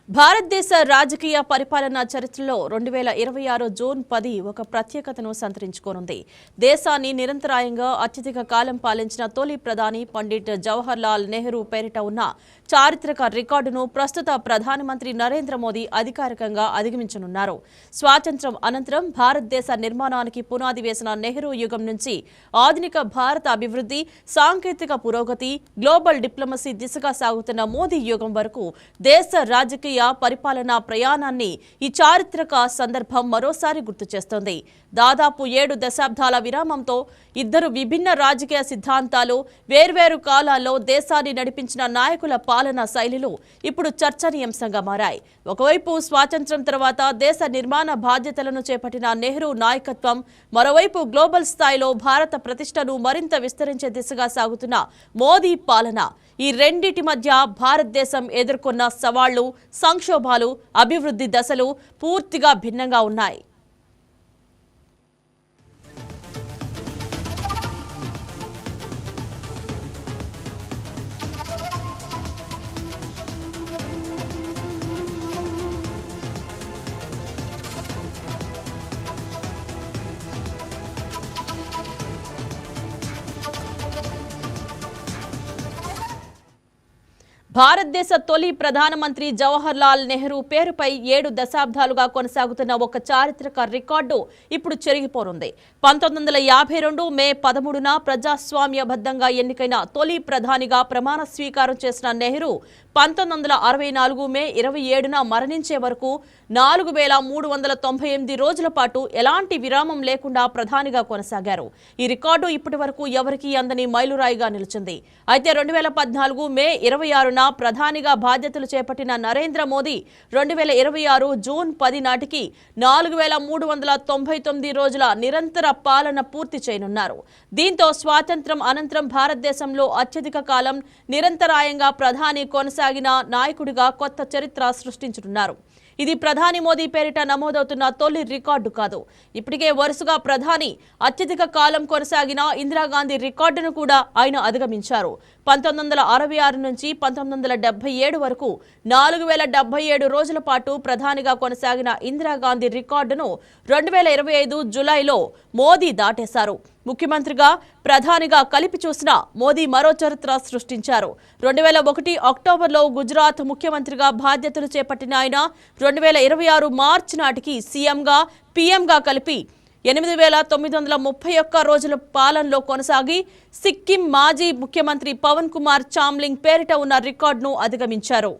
భారతదేశ రాజకీయ పరిపాలనా చరిత్రలో 2026 జూన్ 10 ఒక ప్రత్యేకతను సంతరించుకోనుంది. దేశాన్ని నిరంతరాయంగా అత్యధిక కాలం పాలించిన తొలి ప్రధాని పండిట్ జవహర్ లాల్ నెహ్రూ పేరిట ఉన్న చారిత్రక రికార్డును ప్రస్తుత ప్రధానమంత్రి నరేంద్ర మోదీ అధికారికంగా అధిగమించనున్నారు. స్వాతంత్ర్యం అనంతరం భారతదేశ నిర్మాణానికి పునాది వేసిన నెహ్రూ యుగం నుంచి ఆధునిక భారత అభివృద్ధి, సాంకేతిక పురోగతి, గ్లోబల్ డిప్లొమసీ దిశగా సాగుతున్న మోదీ యుగం వరకు దేశ రాజకీయ పరిపాలనా ప్రయాణాన్ని ఈ చారిత్రక సందర్భం మరోసారి గుర్తు చేస్తోంది. దాదాపు 7 దశాబ్దాల విరామంతో ఇద్దరు విభిన్న రాజకీయ సిద్ధాంతాలు, వేర్వేరు కాలాల్లో దేశాన్ని నడిపించిన నాయకుల పాలనా శైలిలు ఇప్పుడు చర్చనీయాంశంగా మారాయి. ఒకవైపు స్వాతంత్ర్యం తర్వాత దేశ నిర్మాణ బాధ్యతలను చేపట్టిన నెహ్రూ నాయకత్వం, మరోవైపు గ్లోబల్ స్థాయిలో భారత ప్రతిష్టను మరింత విస్తరించే దిశగా సాగుతున్న మోదీ పాలన. ఈ రెండిటి మధ్య భారతదేశం ఎదుర్కొన్న సవాళ్లు, సంక్షోభాలు, అభివృద్ధి దశలు పూర్తిగా భిన్నంగా ఉన్నాయి. భారతదేశ తొలి ప్రధానమంత్రి జవహర్ లాల్ నెహ్రూ పేరుపై 7 దశాబ్దాలుగా కొనసాగుతున్న ఒక చారిత్రక రికార్డు ఇప్పుడు చెరిగిపోనుంది. 1952 మే 13న ప్రజాస్వామ్యబద్ధంగా ఎన్నికైన తొలి ప్రధానిగా ప్రమాణ స్వీకారం చేసిన నెహ్రూ 1964 మే 27న మరణించే వరకు 4398 రోజుల పాటు ఎలాంటి విరామం లేకుండా ప్రధానిగా కొనసాగారు. ఈ రికార్డు ఇప్పటి వరకు ఎవరికీ అందని మైలురాయిగా నిలిచింది. అయితే 2014 మే 26న ప్రధానిగా బాధ్యతలు చేపట్టిన నరేంద్ర మోదీ 2026 జూన్ 10 నాటికి 4399 రోజుల నిరంతర పాలన పూర్తి చేయనున్నారు. దీంతో స్వాతంత్ర్యం అనంతరం భారతదేశంలో అత్యధిక కాలం నిరంతరాయంగా ప్రధాని కొనసాగిన నాయకుడిగా కొత్త చరిత్ర సృష్టించనున్నారు. ఇది ప్రధాని మోదీ పేరిట నమోదవుతున్న తొలి రికార్డు కాదు. ఇప్పటికే వరుసగా ప్రధాని అత్యధిక కాలం కొనసాగిన ఇందిరాగాంధీ రికార్డును కూడా ఆయన అధిగమించారు. 1966 నుంచి 1977 వరకు 4077 రోజుల పాటు ప్రధానిగా కొనసాగిన ఇందిరాగాంధీ రికార్డును 2025 జూలైలో మోదీ దాటేశారు. ముఖ్యమంత్రిగా, ప్రధానిగా కలిపి చూసిన మోదీ మరో చరిత్ర సృష్టించారు. 2001 అక్టోబర్లో గుజరాత్ ముఖ్యమంత్రిగా బాధ్యతలు చేపట్టిన ఆయన 2026 మార్చి నాటికి సీఎంగా, పీఎంగా కలిపి 8931 రోజుల పాలనలో కొనసాగి సిక్కిం మాజీ ముఖ్యమంత్రి పవన్ కుమార్ చామ్లింగ్ పేరిట ఉన్న రికార్డును అధిగమించారు.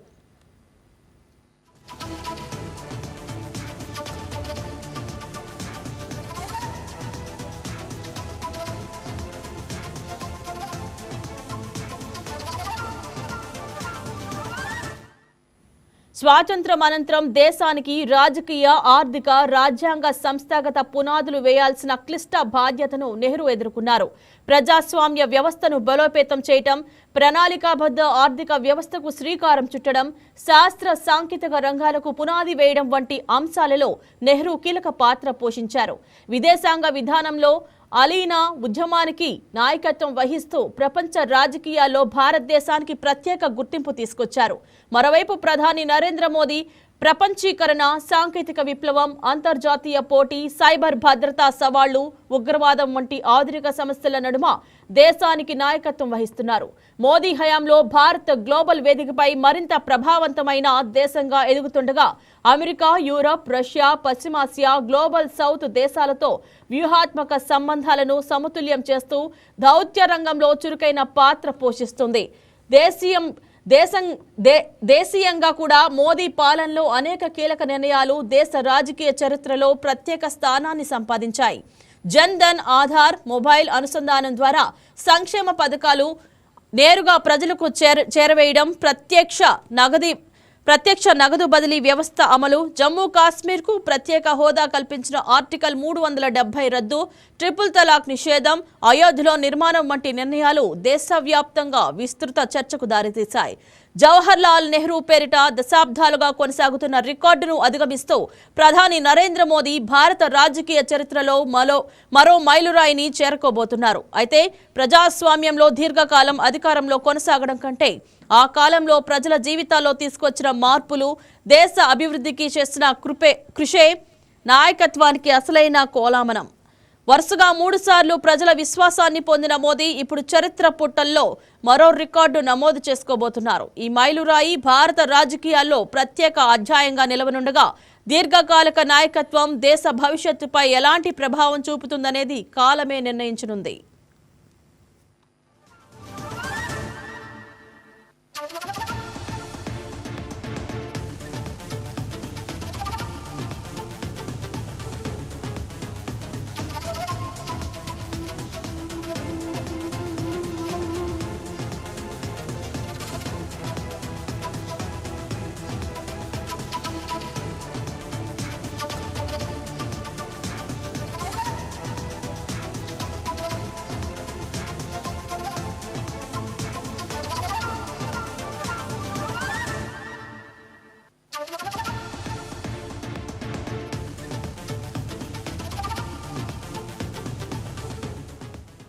స్వాతంత్ర్యం అనంతరం దేశానికి రాజకీయ, ఆర్థిక, రాజ్యాంగ, సంస్థాగత పునాదులు వేయాల్సిన క్లిష్ట బాధ్యతను నెహ్రూ ఎదుర్కొన్నారు. ప్రజాస్వామ్య వ్యవస్థను బలోపేతం చేయటం, ప్రణాళికాబద్ధ ఆర్థిక వ్యవస్థకు శ్రీకారం చుట్టడం, శాస్త్ర సాంకేతిక రంగాలకు పునాది వేయడం వంటి అంశాలలో నెహ్రూ కీలక పాత్ర పోషించారు. విదేశాంగ విధానంలో అలీనా ఉద్యమానికి నాయకత్వం వహిస్తూ ప్రపంచ రాజకీయాల్లో భారతదేశానికి ప్రత్యేక గుర్తింపు తీసుకొచ్చారు. మరోవైపు ప్రధాని నరేంద్ర మోదీ ప్రపంచీకరణ, సాంకేతిక విప్లవం, అంతర్జాతీయ పోటీ, సైబర్ భద్రతా సవాళ్లు, ఉగ్రవాదం వంటి ఆధునిక సమస్యల నడుమ దేశానికి నాయకత్వం వహిస్తున్నారు. మోదీ హయాంలో భారత్ గ్లోబల్ వేదికపై మరింత ప్రభావవంతమైన దేశంగా ఎదుగుతుండగా అమెరికా, యూరప్, రష్యా, పశ్చిమాసియా, గ్లోబల్ సౌత్ దేశాలతో వ్యూహాత్మక సంబంధాలను సమతుల్యం చేస్తూ దౌత్య రంగంలో చురుకైన పాత్ర పోషిస్తుంది. దేశీయంగా కూడా మోదీ పాలనలో అనేక కీలక నిర్ణయాలు దేశ రాజకీయ చరిత్రలో ప్రత్యేక స్థానాన్ని సంపాదించాయి. జన్ ధన్, ఆధార్, మొబైల్ అనుసంధానం ద్వారా సంక్షేమ పథకాలు నేరుగా ప్రజలకు చేరవేయడం, ప్రత్యక్ష నగదు బదిలీ వ్యవస్థ అమలు, జమ్మూ కాశ్మీర్కు ప్రత్యేక హోదా కల్పించిన ఆర్టికల్ 370 రద్దు, ట్రిపుల్ తలాక్ నిషేధం, అయోధ్యలో నిర్మాణం వంటి నిర్ణయాలు దేశవ్యాప్తంగా విస్తృత చర్చకు దారితీశాయి. జవహర్ లాల్ నెహ్రూ పేరిట దశాబ్దాలుగా కొనసాగుతున్న రికార్డును అధిగమిస్తూ ప్రధాని నరేంద్ర మోదీ భారత రాజకీయ చరిత్రలో మరో మైలురాయిని చేరుకోబోతున్నారు. అయితే ప్రజాస్వామ్యంలో దీర్ఘకాలం అధికారంలో కొనసాగడం కంటే ఆ కాలంలో ప్రజల జీవితాల్లో తీసుకొచ్చిన మార్పులు, దేశ అభివృద్ధికి చేసిన కృషే నాయకత్వానికి అసలైన కోలామనం. వరుసగా 3 సార్లు ప్రజల విశ్వాసాన్ని పొందిన మోదీ ఇప్పుడు చరిత్ర పుటల్లో మరో రికార్డు నమోదు చేసుకోబోతున్నారు. ఈ మైలురాయి భారత రాజకీయాల్లో ప్రత్యేక అధ్యాయంగా నిలవనుండగా దీర్ఘకాలిక నాయకత్వం దేశ భవిష్యత్తుపై ఎలాంటి ప్రభావం చూపుతుందనేది కాలమే నిర్ణయించనుంది.